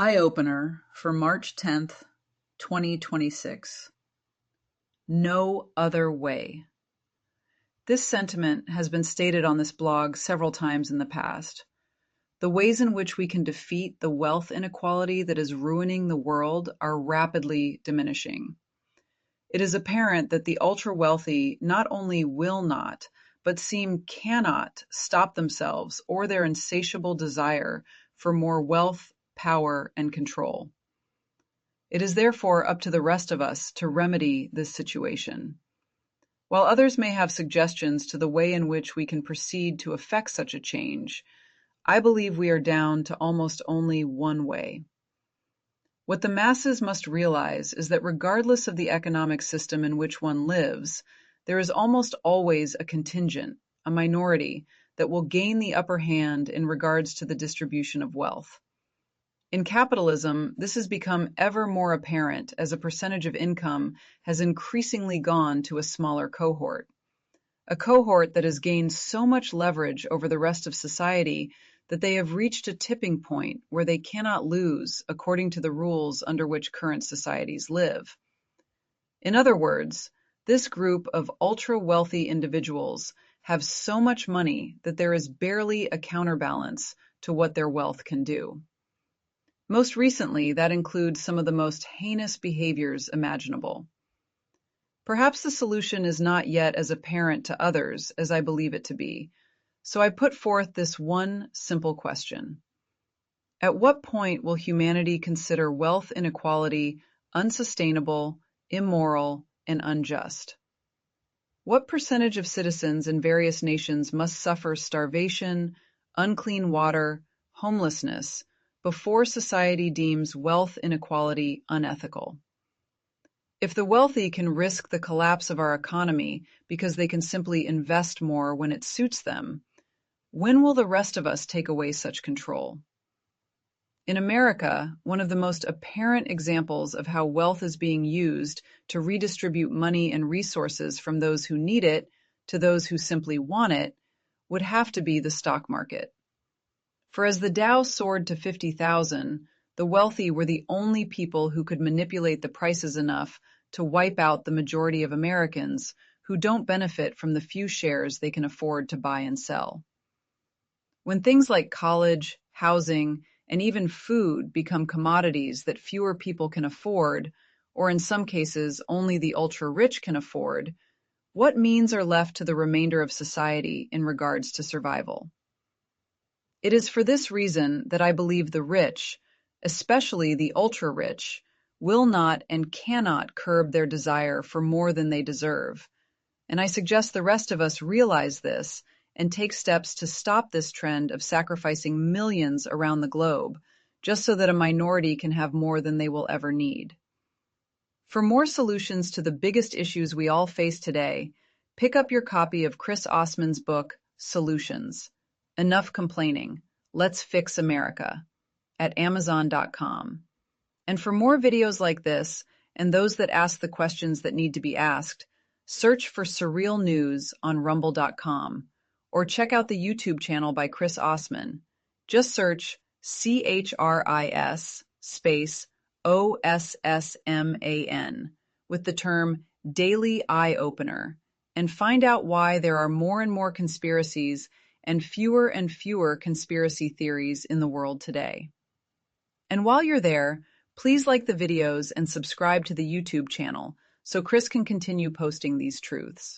Eye Opener for March 10th, 2026. No other way. This sentiment has been stated on this blog several times in the past. The ways in which we can defeat the wealth inequality that is ruining the world are rapidly diminishing. It is apparent that the ultra-wealthy not only will not, but cannot stop themselves or their insatiable desire for more wealth, power, and control. It is therefore up to the rest of us to remedy this situation. While others may have suggestions to the way in which we can proceed to effect such a change, I believe we are down to almost only one way. What the masses must realize is that regardless of the economic system in which one lives, there is almost always a contingent, a minority, that will gain the upper hand in regards to the distribution of wealth. In capitalism, this has become ever more apparent as a percentage of income has increasingly gone to a smaller cohort. A cohort that has gained so much leverage over the rest of society that they have reached a tipping point where they cannot lose according to the rules under which current societies live. In other words, this group of ultra-wealthy individuals have so much money that there is barely a counterbalance to what their wealth can do. Most recently, that includes some of the most heinous behaviors imaginable. Perhaps the solution is not yet as apparent to others as I believe it to be, so I put forth this one simple question. At what point will humanity consider wealth inequality unsustainable, immoral, and unjust? What percentage of citizens in various nations must suffer starvation, unclean water, homelessness, before society deems wealth inequality unethical? If the wealthy can risk the collapse of our economy because they can simply invest more when it suits them, when will the rest of us take away such control? In America, one of the most apparent examples of how wealth is being used to redistribute money and resources from those who need it to those who simply want it would have to be the stock market. For as the Dow soared to 50,000, the wealthy were the only people who could manipulate the prices enough to wipe out the majority of Americans who don't benefit from the few shares they can afford to buy and sell. When things like college, housing, and even food become commodities that fewer people can afford, or in some cases only the ultra-rich can afford, what means are left to the remainder of society in regards to survival? It is for this reason that I believe the rich, especially the ultra-rich, will not and cannot curb their desire for more than they deserve, and I suggest the rest of us realize this and take steps to stop this trend of sacrificing millions around the globe just so that a minority can have more than they will ever need. For more solutions to the biggest issues we all face today, pick up your copy of Chris Osman's book, Solutions: Enough Complaining, Let's Fix America, at Amazon.com. And for more videos like this, and those that ask the questions that need to be asked, search for Surreal News on Rumble.com, or check out the YouTube channel by Chris Osman. Just search CHRIS space OSSMAN with the term Daily Eye Opener, and find out why there are more and more conspiracies and fewer conspiracy theories in the world today. And while you're there, please like the videos and subscribe to the YouTube channel so Chris can continue posting these truths.